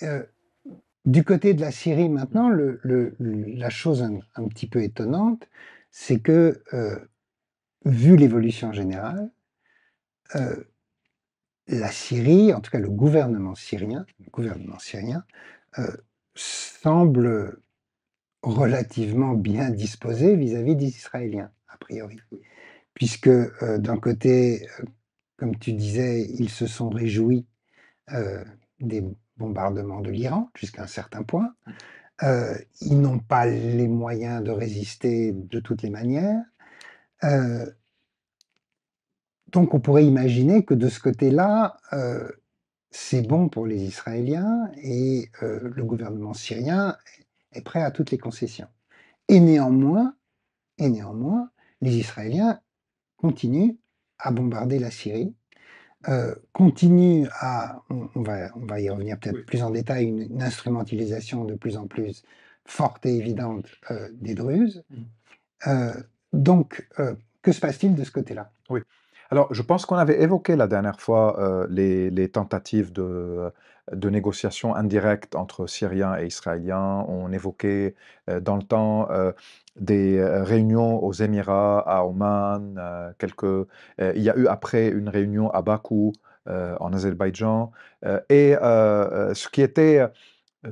heu, du côté de la Syrie maintenant, la chose un petit peu étonnante, c'est que, vu l'évolution générale, heu, la Syrie, en tout cas le gouvernement syrien, semble relativement bien disposé vis-à-vis des Israéliens, a priori. Puisque, d'un côté, comme tu disais, ils se sont réjouis, heu, des bombardements de l'Iran jusqu'à un certain point. Ils n'ont pas les moyens de résister de toutes les manières. Heu, donc on pourrait imaginer que de ce côté-là, c'est bon pour les Israéliens et le gouvernement syrien est prêt à toutes les concessions. Et néanmoins et néanmoins, les Israéliens continuent à bombarder la Syrie, continuent à on va y revenir peut-être Oui. plus en détail, une instrumentalisation de plus en plus forte et évidente, des Druzes. Mmh. Heu, donc que se passe-t-il de ce côté-là? Oui. Alors, je pense qu'on avait évoqué la dernière fois les tentatives de négociation indirecte entre Syriens et Israéliens. On évoquait dans le temps des réunions aux Émirats, à Oman, il y a eu après une réunion à Bakou, en Azerbaïdjan. Ce qui était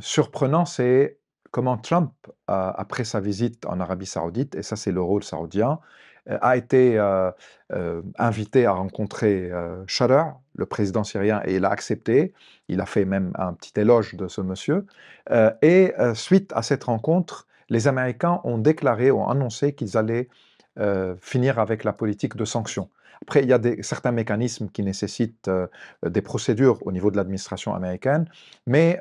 surprenant, c'est comment Trump, après sa visite en Arabie Saoudite, et ça c'est le rôle saoudien, a été invité à rencontrer Sharer, le président syrien, et il a accepté. Il a fait même un petit éloge de ce monsieur. Suite à cette rencontre, les Américains ont déclaré, ont annoncé qu'ils allaient finir avec la politique de sanctions. Après, il y a certains mécanismes qui nécessitent des procédures au niveau de l'administration américaine, mais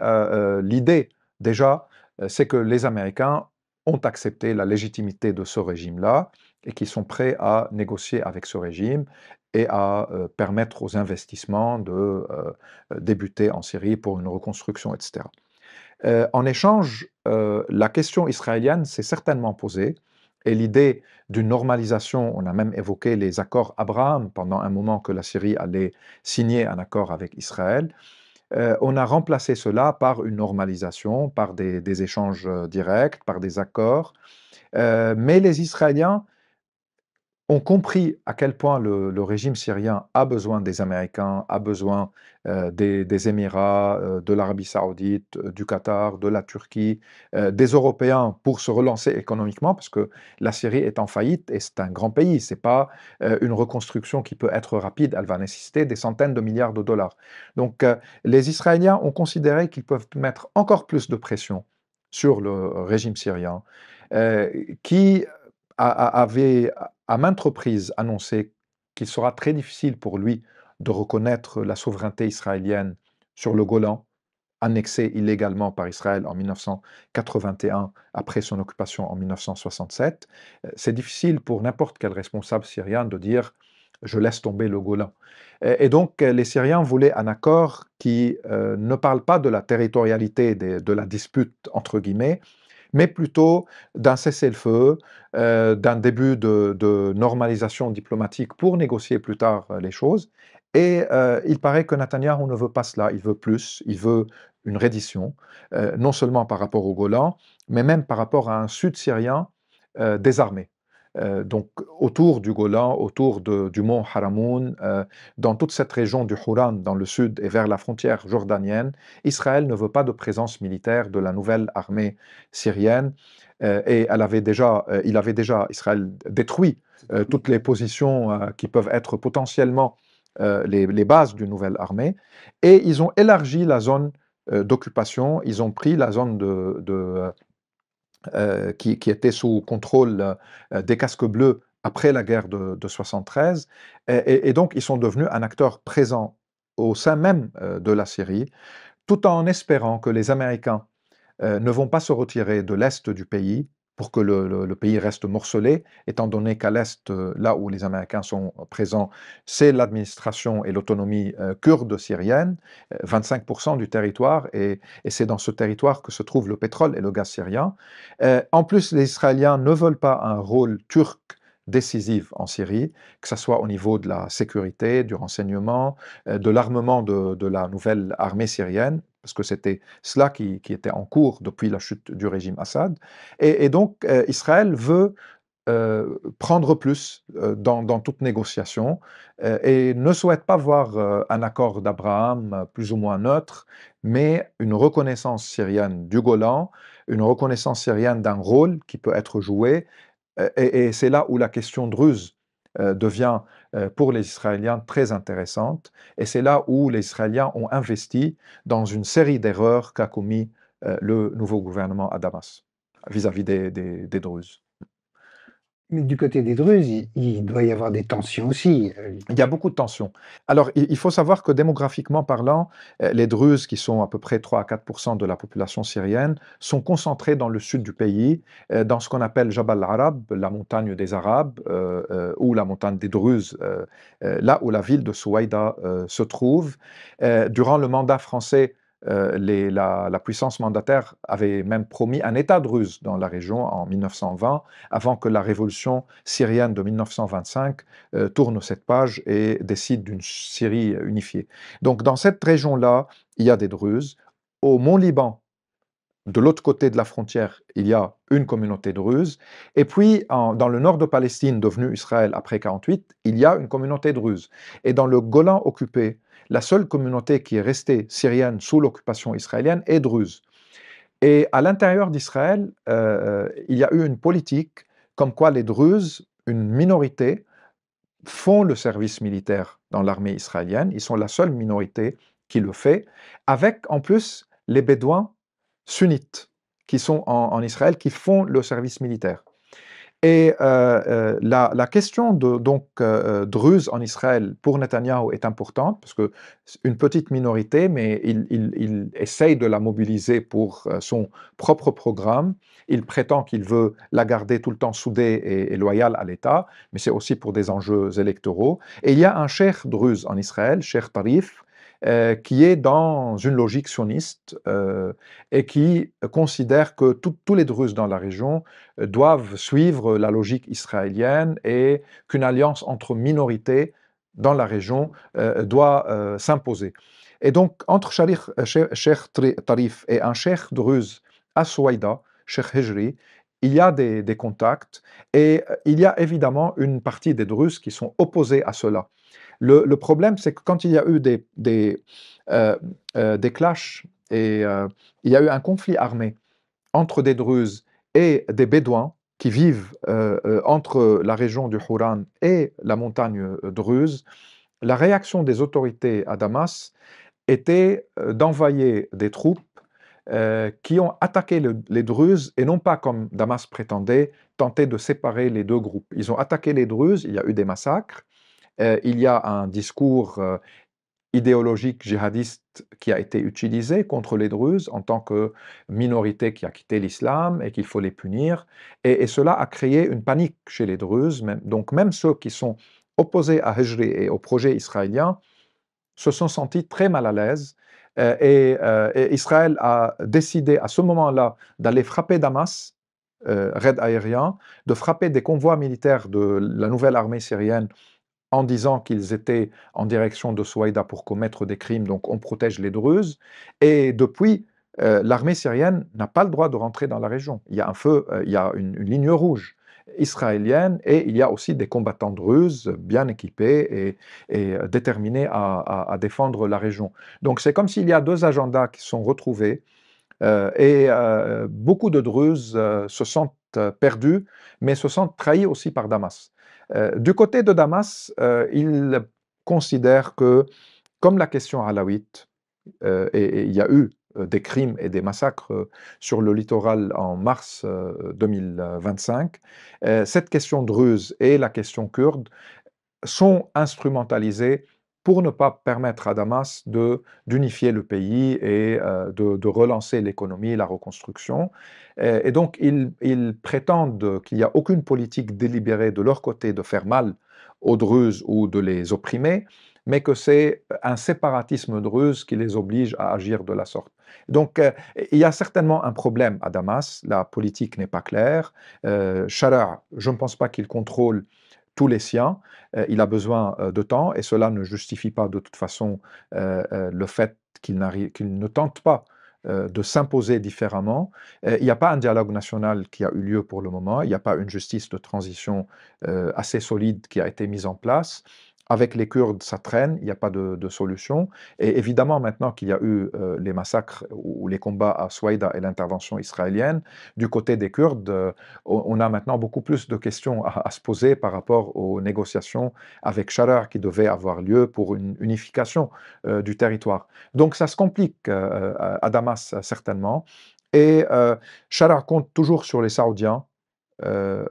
l'idée, déjà, c'est que les Américains ont accepté la légitimité de ce régime-là et qu'ils sont prêts à négocier avec ce régime et à permettre aux investissements de débuter en Syrie pour une reconstruction, etc. En échange, la question israélienne s'est certainement posée et l'idée d'une normalisation, on a même évoqué les accords Abraham pendant un moment que la Syrie allait signer un accord avec Israël. On a remplacé cela par une normalisation, par des échanges directs, par des accords. Mais les Israéliens ont compris à quel point le régime syrien a besoin des Américains, a besoin des Émirats, de l'Arabie saoudite, du Qatar, de la Turquie, des Européens pour se relancer économiquement, parce que la Syrie est en faillite et c'est un grand pays. C'est pas une reconstruction qui peut être rapide, elle va nécessiter des centaines de milliards de dollars. Donc les Israéliens ont considéré qu'ils peuvent mettre encore plus de pression sur le régime syrien, qui avait à maintes reprises annoncé qu'il sera très difficile pour lui de reconnaître la souveraineté israélienne sur le Golan, annexé illégalement par Israël en 1981 après son occupation en 1967. C'est difficile pour n'importe quel responsable syrien de dire je laisse tomber le Golan. Et donc les Syriens voulaient un accord qui ne parle pas de la territorialité de la dispute, entre guillemets, mais plutôt d'un cessez-le-feu, d'un début de normalisation diplomatique pour négocier plus tard les choses. Et il paraît que Netanyahou ne veut pas cela, il veut plus, il veut une reddition, non seulement par rapport au Golan, mais même par rapport à un sud syrien désarmé. Donc autour du Golan, autour du mont Haramoun, dans toute cette région du Houran, dans le sud et vers la frontière jordanienne, Israël ne veut pas de présence militaire de la nouvelle armée syrienne. Et il avait déjà, Israël, détruit toutes les positions qui peuvent être potentiellement les bases d'une nouvelle armée. Et ils ont élargi la zone d'occupation, ils ont pris la zone qui était sous contrôle des casques bleus après la guerre de 73. Et donc, ils sont devenus un acteur présent au sein même de la Syrie, tout en espérant que les Américains ne vont pas se retirer de l'Est du pays pour que le pays reste morcelé, étant donné qu'à l'Est, là où les Américains sont présents, c'est l'administration et l'autonomie kurde syrienne, 25% du territoire, et c'est dans ce territoire que se trouve le pétrole et le gaz syrien. En plus, les Israéliens ne veulent pas un rôle turc décisif en Syrie, que ce soit au niveau de la sécurité, du renseignement, de l'armement de la nouvelle armée syrienne, parce que c'était cela qui était en cours depuis la chute du régime Assad. Et donc, Israël veut prendre plus dans toute négociation et ne souhaite pas voir un accord d'Abraham plus ou moins neutre, mais une reconnaissance syrienne du Golan, une reconnaissance syrienne d'un rôle qui peut être joué. Et c'est là où la question druze devient pour les Israéliens très intéressante. Et c'est là où les Israéliens ont investi dans une série d'erreurs qu'a commis le nouveau gouvernement à Damas vis-à-vis des Druzes. Mais du côté des Druzes, il doit y avoir des tensions aussi. Il y a beaucoup de tensions. Alors, il faut savoir que démographiquement parlant, les Druzes, qui sont à peu près 3 à 4 de la population syrienne, sont concentrés dans le sud du pays, dans ce qu'on appelle Jabal al-Arab, la montagne des Arabes, ou la montagne des Druzes, là où la ville de Souaïda se trouve. Durant le mandat français, la puissance mandataire avait même promis un État druze dans la région en 1920, avant que la révolution syrienne de 1925 tourne cette page et décide d'une Syrie unifiée. Donc dans cette région-là, il y a des Druzes. Au Mont Liban, de l'autre côté de la frontière, il y a une communauté druze. Et puis, dans le nord de Palestine, devenu Israël après 1948, il y a une communauté druze. Et dans le Golan occupé, la seule communauté qui est restée syrienne sous l'occupation israélienne est druze. Et à l'intérieur d'Israël, il y a eu une politique comme quoi les Druzes, une minorité, font le service militaire dans l'armée israélienne. Ils sont la seule minorité qui le fait, avec en plus les Bédouins sunnites qui sont en Israël, qui font le service militaire. Et la question de donc Druze en Israël pour Netanyahou est importante parce que c'est une petite minorité, mais il essaye de la mobiliser pour son propre programme. Il prétend qu'il veut la garder tout le temps soudée et loyale à l'État, mais c'est aussi pour des enjeux électoraux. Et il y a un cheikh Druze en Israël, Cheikh Tarif, qui est dans une logique sioniste et qui considère que tous les Druzes dans la région doivent suivre la logique israélienne et qu'une alliance entre minorités dans la région doit s'imposer. Et donc, entre Cheikh Tarif et un cheikh druze à Souaïda, Cheikh Hijri, il y a des contacts et il y a évidemment une partie des Druzes qui sont opposés à cela. Le problème, c'est que quand il y a eu des clashs et il y a eu un conflit armé entre des Druzes et des Bédouins qui vivent entre la région du Houran et la montagne druze, la réaction des autorités à Damas était d'envoyer des troupes qui ont attaqué les Druzes et non pas, comme Damas prétendait, tenter de séparer les deux groupes. Ils ont attaqué les Druzes, il y a eu des massacres, il y a un discours idéologique djihadiste qui a été utilisé contre les Druzes en tant que minorité qui a quitté l'islam et qu'il faut les punir. Et cela a créé une panique chez les Druzes. Donc même ceux qui sont opposés à Hijri et au projet israélien se sont sentis très mal à l'aise. Et Israël a décidé à ce moment-là d'aller frapper Damas, raid aérien, de frapper des convois militaires de la nouvelle armée syrienne en disant qu'ils étaient en direction de Souaïda pour commettre des crimes, donc on protège les Druzes. Et depuis, l'armée syrienne n'a pas le droit de rentrer dans la région. Il y a un feu, il y a une ligne rouge israélienne et il y a aussi des combattants druzes bien équipés et déterminés à défendre la région. Donc c'est comme s'il y a deux agendas qui sont retrouvés et beaucoup de Druzes se sentent perdus, mais se sentent trahis aussi par Damas. Du côté de Damas, ils considèrent que, comme la question alawite, et il y a eu des crimes et des massacres sur le littoral en mars 2025, cette question druze et la question kurde sont instrumentalisées pour ne pas permettre à Damas d'unifier le pays et de relancer l'économie, la reconstruction. Et donc, ils prétendent qu'il n'y a aucune politique délibérée de leur côté de faire mal aux Druzes ou de les opprimer, mais que c'est un séparatisme druze qui les oblige à agir de la sorte. Donc, il y a certainement un problème à Damas, la politique n'est pas claire. Shara, je ne pense pas qu'il contrôle tous les siens, il a besoin de temps et cela ne justifie pas de toute façon le fait qu'ils ne tentent pas de s'imposer différemment. Il n'y a pas un dialogue national qui a eu lieu pour le moment, il n'y a pas une justice de transition assez solide qui a été mise en place. Avec les Kurdes, ça traîne, il n'y a pas de solution. Et évidemment, maintenant qu'il y a eu les massacres ou les combats à Souaïda et l'intervention israélienne, du côté des Kurdes, on a maintenant beaucoup plus de questions à se poser par rapport aux négociations avec Sharar qui devaient avoir lieu pour une unification du territoire. Donc ça se complique à Damas certainement. Et Sharar compte toujours sur les Saoudiens, euh,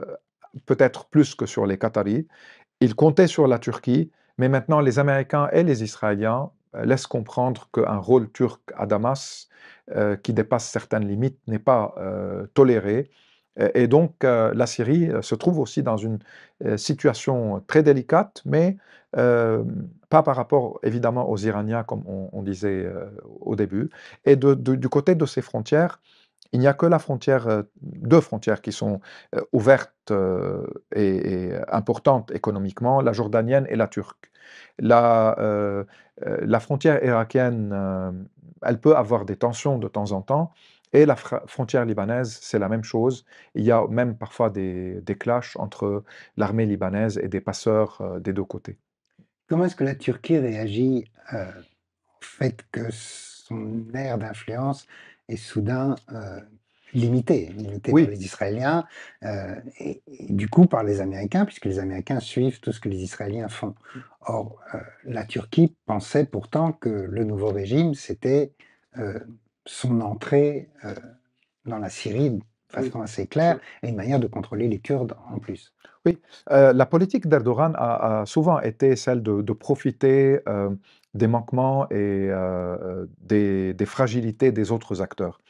peut-être plus que sur les Qataris. Il comptait sur la Turquie, mais maintenant les Américains et les Israéliens laissent comprendre qu'un rôle turc à Damas, qui dépasse certaines limites, n'est pas toléré. Et donc la Syrie se trouve aussi dans une situation très délicate, mais euh, pas par rapport évidemment aux Iraniens, comme on disait au début. Et du côté de ces frontières, il n'y a que la frontière, deux frontières qui sont ouvertes et importantes économiquement, la jordanienne et la turque. La, euh, la frontière irakienne, elle peut avoir des tensions de temps en temps, et la frontière libanaise, c'est la même chose. Il y a même parfois des clashs entre l'armée libanaise et des passeurs des deux côtés. Comment est-ce que la Turquie réagit au fait que son aire d'influence est soudain limitée par Oui, les Israéliens et du coup par les Américains, puisque les Américains suivent tout ce que les Israéliens font. Or, la Turquie pensait pourtant que le nouveau régime, c'était euh, son entrée dans la Syrie de oui. façon assez claire et une manière de contrôler les Kurdes en plus. Oui, la politique d'Erdogan a souvent été celle de profiter des manquements et des fragilités des autres acteurs.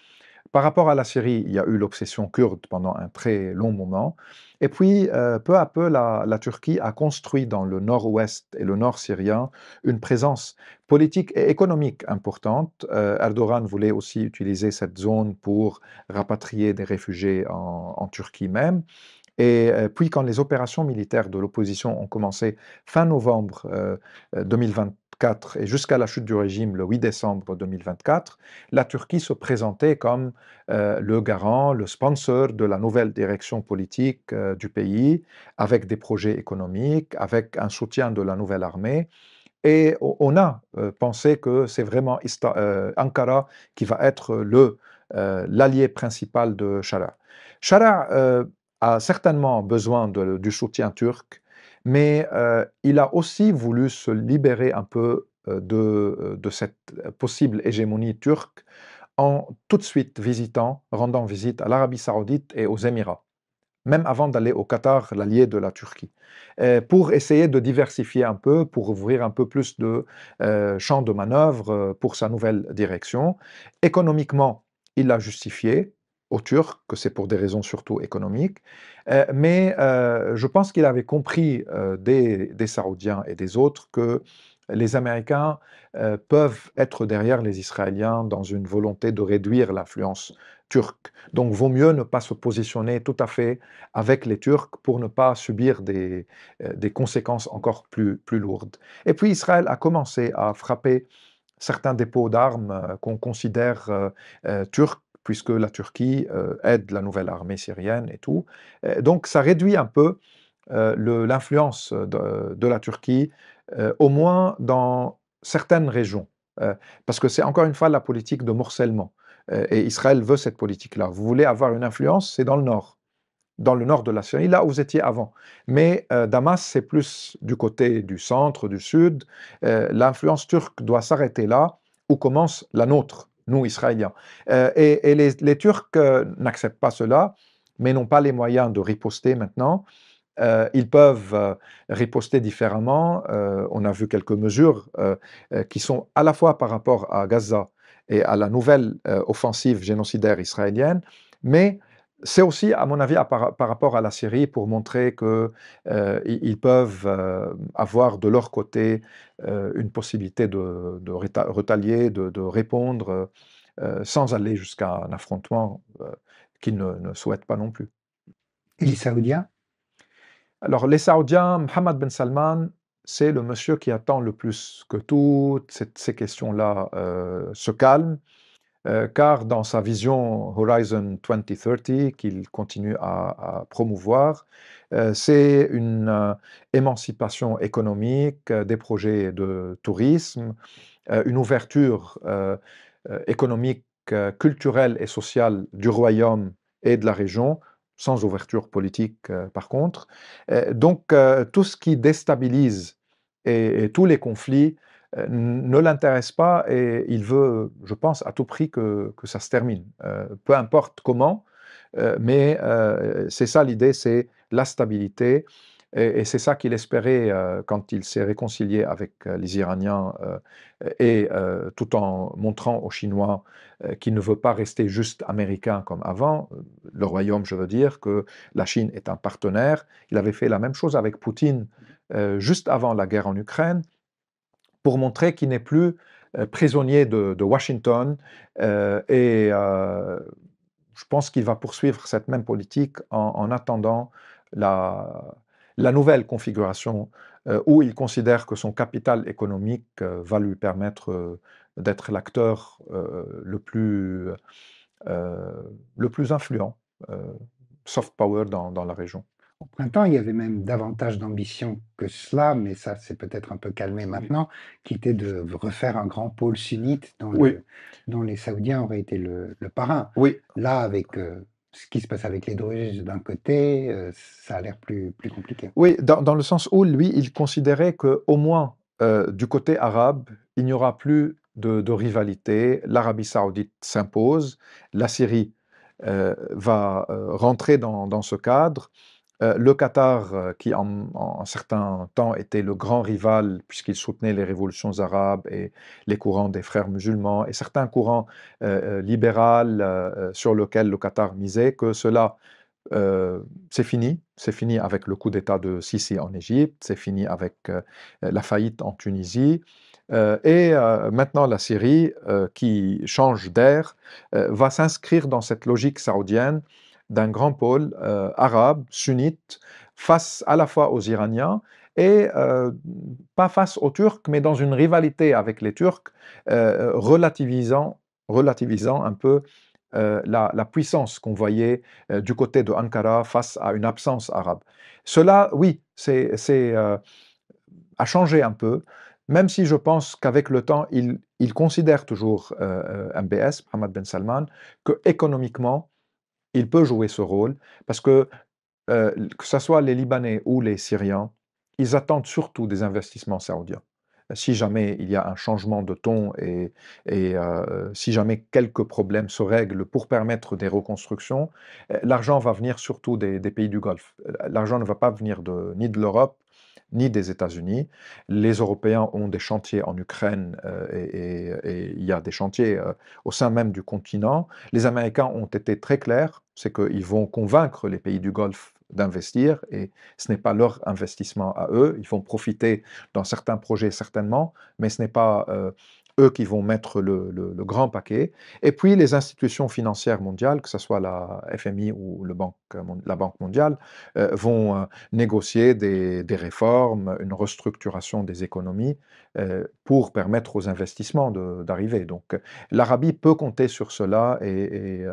Par rapport à la Syrie, il y a eu l'obsession kurde pendant un très long moment. Et puis, peu à peu, la Turquie a construit dans le nord-ouest et le nord syrien une présence politique et économique importante. Erdogan voulait aussi utiliser cette zone pour rapatrier des réfugiés en Turquie même. Et puis, quand les opérations militaires de l'opposition ont commencé fin novembre 2024 et jusqu'à la chute du régime le 8 décembre 2024, la Turquie se présentait comme le garant, le sponsor de la nouvelle direction politique du pays, avec des projets économiques, avec un soutien de la nouvelle armée. Et on a pensé que c'est vraiment Ankara qui va être l'allié principal de Sharar. Sharar a certainement besoin du soutien turc, mais il a aussi voulu se libérer un peu de cette possible hégémonie turque en tout de suite rendant visite à l'Arabie saoudite et aux Émirats, même avant d'aller au Qatar, l'allié de la Turquie, pour essayer de diversifier un peu, pour ouvrir un peu plus de champs de manœuvre pour sa nouvelle direction. Économiquement, il l'a justifié aux Turcs que c'est pour des raisons surtout économiques, mais je pense qu'il avait compris des Saoudiens et des autres que les Américains peuvent être derrière les Israéliens dans une volonté de réduire l'influence turque. Donc, vaut mieux ne pas se positionner tout à fait avec les Turcs pour ne pas subir des conséquences encore plus lourdes. Et puis Israël a commencé à frapper certains dépôts d'armes qu'on considère turcs, puisque la Turquie aide la nouvelle armée syrienne et tout. Donc ça réduit un peu l'influence de la Turquie, au moins dans certaines régions. Parce que c'est encore une fois la politique de morcellement. Et Israël veut cette politique-là. Vous voulez avoir une influence, c'est dans le nord de la Syrie, là où vous étiez avant. Mais Damas, c'est plus du côté du centre, du sud. L'influence turque doit s'arrêter là où commence la nôtre, nous, Israéliens. Et les Turcs n'acceptent pas cela, mais n'ont pas les moyens de riposter maintenant. Ils peuvent riposter différemment. On a vu quelques mesures qui sont à la fois par rapport à Gaza et à la nouvelle offensive génocidaire israélienne, mais c'est aussi, à mon avis, par rapport à la Syrie pour montrer que ils peuvent avoir de leur côté une possibilité de retalier, de répondre sans aller jusqu'à un affrontement qu'ils ne souhaitent pas non plus. Et les Saoudiens? Alors, les Saoudiens, Mohammed Ben Salman, c'est le monsieur qui attend le plus que toutes ces questions-là se calment, car dans sa vision Horizon 2030 qu'il continue à promouvoir, c'est une émancipation économique, des projets de tourisme, une ouverture économique, culturelle et sociale du royaume et de la région, sans ouverture politique par contre. Donc tout ce qui déstabilise et tous les conflits ne l'intéresse pas et il veut, je pense, à tout prix que ça se termine. Peu importe comment, mais c'est ça l'idée, c'est la stabilité. Et c'est ça qu'il espérait quand il s'est réconcilié avec les Iraniens et tout en montrant aux Chinois qu'il ne veut pas rester juste américain comme avant, le royaume, je veux dire, que la Chine est un partenaire. Il avait fait la même chose avec Poutine juste avant la guerre en Ukraine pour montrer qu'il n'est plus prisonnier de Washington et je pense qu'il va poursuivre cette même politique en attendant la, la nouvelle configuration où il considère que son capital économique va lui permettre d'être l'acteur euh, le plus influent, euh, soft power dans la région. Au printemps, il y avait même davantage d'ambition que cela, mais ça s'est peut-être un peu calmé maintenant, qui était de refaire un grand pôle sunnite Oui, dont les Saoudiens auraient été le parrain. oui, Là, avec ce qui se passe avec les Druzes d'un côté, ça a l'air plus compliqué. oui, dans le sens où lui, il considérait qu'au moins du côté arabe, il n'y aura plus de rivalité. L'Arabie saoudite s'impose, la Syrie va rentrer dans ce cadre. Le Qatar, qui en certain temps était le grand rival, puisqu'il soutenait les révolutions arabes et les courants des frères musulmans, et certains courants libéraux sur lesquels le Qatar misait, que cela c'est fini. C'est fini avec le coup d'État de Sisi en Égypte, c'est fini avec la faillite en Tunisie. Et maintenant, la Syrie, qui change d'air, va s'inscrire dans cette logique saoudienne d'un grand pôle arabe, sunnite, face à la fois aux Iraniens et pas face aux Turcs, mais dans une rivalité avec les Turcs, relativisant un peu la puissance qu'on voyait du côté de Ankara face à une absence arabe. Cela, oui, a changé un peu, même si je pense qu'avec le temps, il considère toujours MBS, Mohammed Ben Salman, que économiquement, il peut jouer ce rôle, parce que ce soit les Libanais ou les Syriens, ils attendent surtout des investissements saoudiens. Si jamais il y a un changement de ton et si jamais quelques problèmes se règlent pour permettre des reconstructions, l'argent va venir surtout des pays du Golfe. L'argent ne va pas venir ni de l'Europe, ni des États-Unis. Les Européens ont des chantiers en Ukraine et il y a des chantiers au sein même du continent. Les Américains ont été très clairs, c'est qu'ils vont convaincre les pays du Golfe d'investir et ce n'est pas leur investissement à eux. Ils vont profiter dans certains projets certainement, mais ce n'est pas eux qui vont mettre le grand paquet. Et puis les institutions financières mondiales, que ce soit la FMI ou la Banque mondiale, vont négocier des réformes, une restructuration des économies pour permettre aux investissements d'arriver. Donc l'Arabie peut compter sur cela et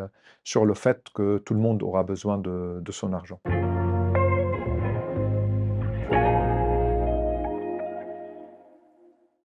sur le fait que tout le monde aura besoin de son argent.